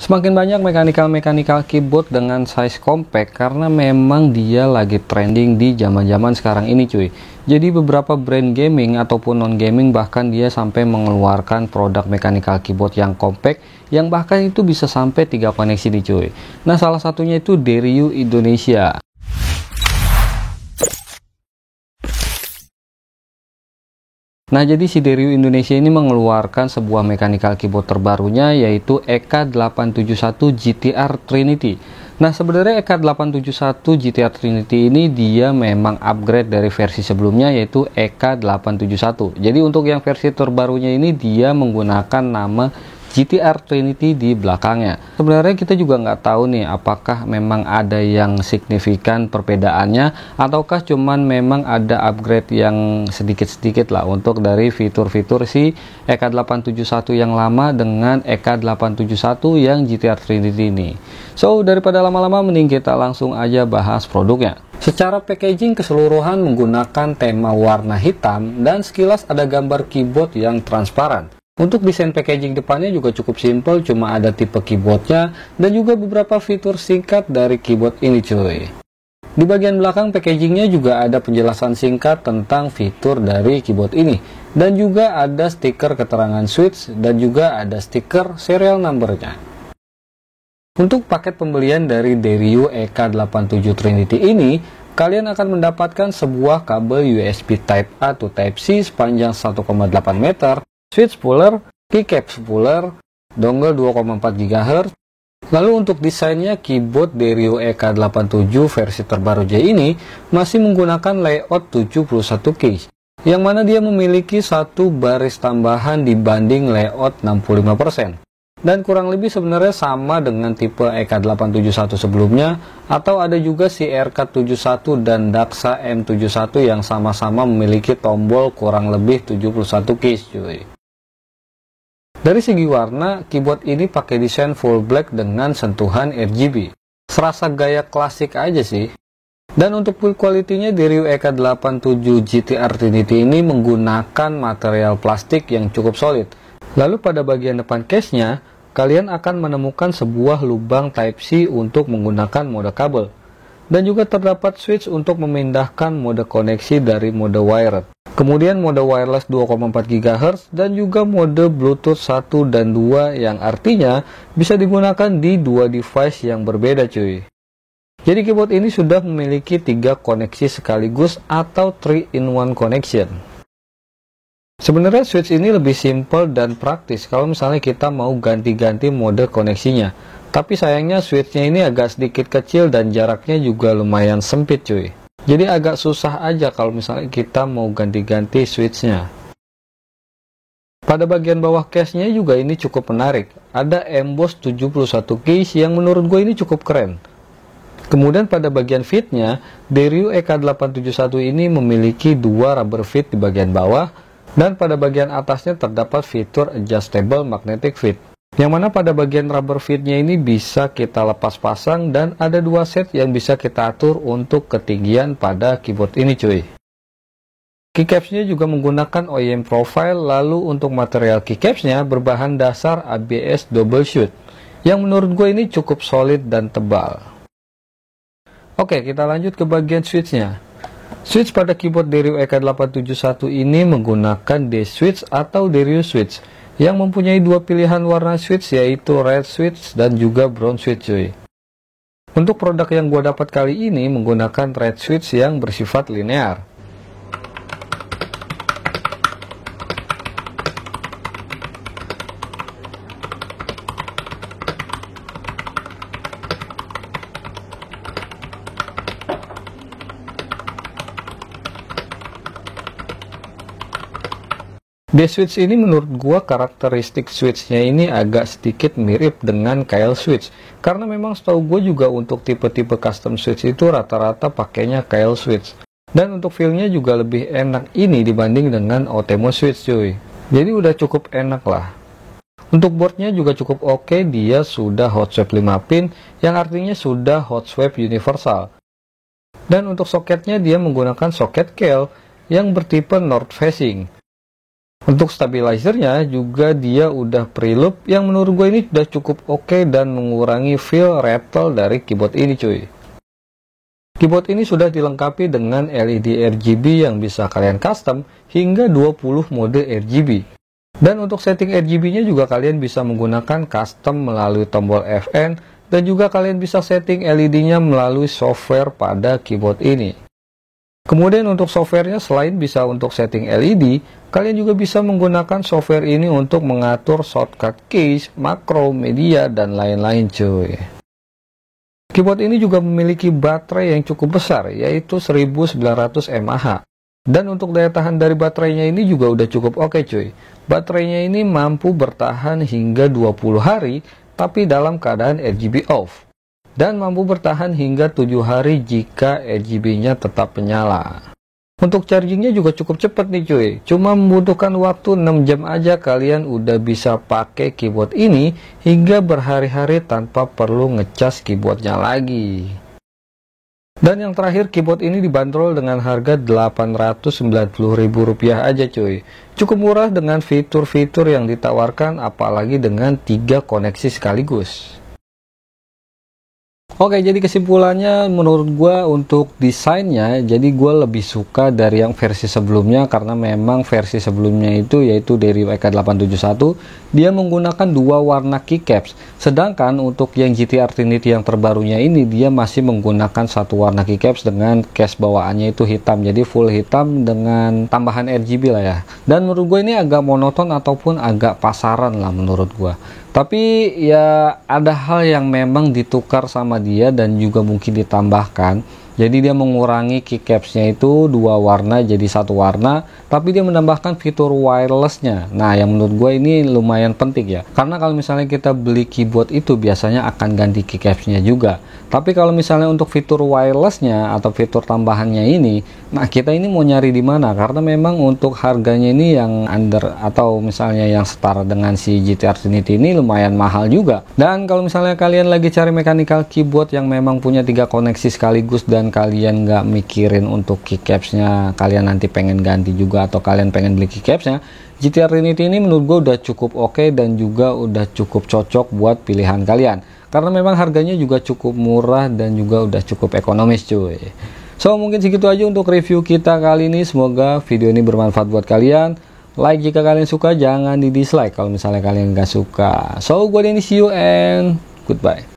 Semakin banyak mechanical keyboard dengan size compact karena memang dia lagi trending di zaman-zaman sekarang ini cuy. Jadi beberapa brand gaming ataupun non gaming bahkan dia sampai mengeluarkan produk mechanical keyboard yang compact yang bahkan itu bisa sampai 3 koneksi nih cuy. Nah, salah satunya itu Deryu Indonesia. Nah, jadi si Deryu Indonesia ini mengeluarkan sebuah mechanical keyboard terbarunya yaitu EK871 GTR Trinity. Nah, sebenarnya EK871 GTR Trinity ini dia memang upgrade dari versi sebelumnya yaitu EK871. Jadi untuk yang versi terbarunya ini dia menggunakan nama GTR Trinity di belakangnya. Sebenarnya kita juga nggak tahu nih apakah memang ada yang signifikan perbedaannya ataukah cuman memang ada upgrade yang sedikit-sedikit lah untuk dari fitur-fitur si EK871 yang lama dengan EK871 yang GTR Trinity ini. So, daripada lama-lama mending kita langsung aja bahas produknya. Secara packaging keseluruhan menggunakan tema warna hitam dan sekilas ada gambar keyboard yang transparan. Untuk desain packaging depannya juga cukup simple, cuma ada tipe keyboardnya dan juga beberapa fitur singkat dari keyboard ini cuy. Di bagian belakang packagingnya juga ada penjelasan singkat tentang fitur dari keyboard ini. Dan juga ada stiker keterangan switch dan juga ada stiker serial numbernya. Untuk paket pembelian dari Deryu EK87 Trinity ini, kalian akan mendapatkan sebuah kabel USB Type A to Type C sepanjang 1,8 meter, switch spooler, keycap spooler, dongle 2,4 GHz. Lalu untuk desainnya keyboard Deryu EK87 versi terbaru J ini masih menggunakan layout 71 keys, yang mana dia memiliki satu baris tambahan dibanding layout 65%. Dan kurang lebih sebenarnya sama dengan tipe EK871 sebelumnya, atau ada juga si RK71 dan Daxa M71 yang sama-sama memiliki tombol kurang lebih 71 keys cuy. Dari segi warna, keyboard ini pakai desain full black dengan sentuhan RGB. Serasa gaya klasik aja sih. Dan untuk build quality-nya Deryu EK87 GTR Trinity ini menggunakan material plastik yang cukup solid. Lalu pada bagian depan case-nya, kalian akan menemukan sebuah lubang Type-C untuk menggunakan mode kabel. Dan juga terdapat switch untuk memindahkan mode koneksi dari mode wired. Kemudian mode wireless 2,4 GHz dan juga mode Bluetooth 1 dan 2 yang artinya bisa digunakan di dua device yang berbeda cuy. Jadi keyboard ini sudah memiliki 3 koneksi sekaligus atau 3-in-1 connection. Sebenarnya switch ini lebih simple dan praktis kalau misalnya kita mau ganti-ganti mode koneksinya. Tapi sayangnya switchnya ini agak sedikit kecil dan jaraknya juga lumayan sempit cuy. Jadi agak susah aja kalau misalnya kita mau ganti-ganti switchnya. Pada bagian bawah case-nya juga ini cukup menarik. Ada emboss 71 keys yang menurut gue ini cukup keren. Kemudian pada bagian feet-nya, Deryu EK871 ini memiliki 2 rubber feet di bagian bawah. Dan pada bagian atasnya terdapat fitur adjustable magnetic feet. Yang mana pada bagian rubber feet-nya ini bisa kita lepas pasang dan ada 2 set yang bisa kita atur untuk ketinggian pada keyboard ini cuy. Keycaps-nya juga menggunakan OEM profile, lalu untuk material keycaps-nya berbahan dasar ABS double shoot, yang menurut gue ini cukup solid dan tebal. Oke, kita lanjut ke bagian switch-nya. Switch pada keyboard Deryu EK871 ini menggunakan D-switch atau Deryu switch yang mempunyai 2 pilihan warna switch yaitu red switch dan juga brown switch cuy. Untuk produk yang gue dapat kali ini menggunakan red switch yang bersifat linear. D-switch ini menurut gua karakteristik switchnya ini agak sedikit mirip dengan KL switch, karena memang setahu gue juga untuk tipe-tipe custom switch itu rata-rata pakainya KL switch. Dan untuk feel-nya juga lebih enak ini dibanding dengan Otemo switch cuy. Jadi udah cukup enak lah. Untuk boardnya juga cukup oke, dia sudah hot swap 5 pin yang artinya sudah hot swap universal. Dan untuk soketnya dia menggunakan soket KL yang bertipe north facing. Untuk stabilizernya juga dia udah preloop yang menurut gue ini udah cukup oke dan mengurangi feel rattle dari keyboard ini cuy. Keyboard ini sudah dilengkapi dengan LED RGB yang bisa kalian custom hingga 20 mode RGB. Dan untuk setting RGB-nya juga kalian bisa menggunakan custom melalui tombol FN dan juga kalian bisa setting LED-nya melalui software pada keyboard ini. Kemudian untuk softwarenya selain bisa untuk setting LED, kalian juga bisa menggunakan software ini untuk mengatur shortcut keys, makro, media, dan lain-lain cuy. Keyboard ini juga memiliki baterai yang cukup besar, yaitu 1900 mAh. Dan untuk daya tahan dari baterainya ini juga udah cukup oke cuy. Baterainya ini mampu bertahan hingga 20 hari, tapi dalam keadaan RGB off. Dan mampu bertahan hingga 7 hari jika RGB-nya tetap menyala. Untuk chargingnya juga cukup cepat nih cuy. Cuma membutuhkan waktu 6 jam aja kalian udah bisa pakai keyboard ini hingga berhari-hari tanpa perlu ngecas keyboardnya lagi. Dan yang terakhir, keyboard ini dibanderol dengan harga Rp890.000 aja cuy. Cukup murah dengan fitur-fitur yang ditawarkan, apalagi dengan 3 koneksi sekaligus. Oke, jadi kesimpulannya menurut gue untuk desainnya, jadi gue lebih suka dari yang versi sebelumnya karena memang versi sebelumnya itu yaitu dari EK871 dia menggunakan 2 warna keycaps, sedangkan untuk yang GTR Trinity yang terbarunya ini dia masih menggunakan 1 warna keycaps dengan case bawaannya itu hitam, jadi full hitam dengan tambahan RGB lah ya. Dan menurut gue ini agak monoton ataupun agak pasaran lah menurut gue. Tapi ya ada hal yang memang ditukar sama dia dan juga mungkin ditambahkan. Jadi dia mengurangi keycapsnya itu 2 warna jadi 1 warna, tapi dia menambahkan fitur wirelessnya. Nah, yang menurut gue ini lumayan penting ya, karena kalau misalnya kita beli keyboard itu biasanya akan ganti keycapsnya juga. Tapi kalau misalnya untuk fitur wirelessnya atau fitur tambahannya ini, nah kita ini mau nyari di mana? Karena memang untuk harganya ini yang under atau misalnya yang setara dengan si GTR Trinity ini lumayan mahal juga. Dan kalau misalnya kalian lagi cari mechanical keyboard yang memang punya 3 koneksi sekaligus dan kalian nggak mikirin untuk keycapsnya, kalian nanti pengen ganti juga atau kalian pengen beli keycapsnya, GTR Trinity ini menurut gue udah cukup oke dan juga udah cukup cocok buat pilihan kalian. Karena memang harganya juga cukup murah dan juga udah cukup ekonomis cuy. So mungkin segitu aja untuk review kita kali ini. Semoga video ini bermanfaat buat kalian. Like jika kalian suka, jangan di dislike kalau misalnya kalian nggak suka. So gue Denny, see you and goodbye.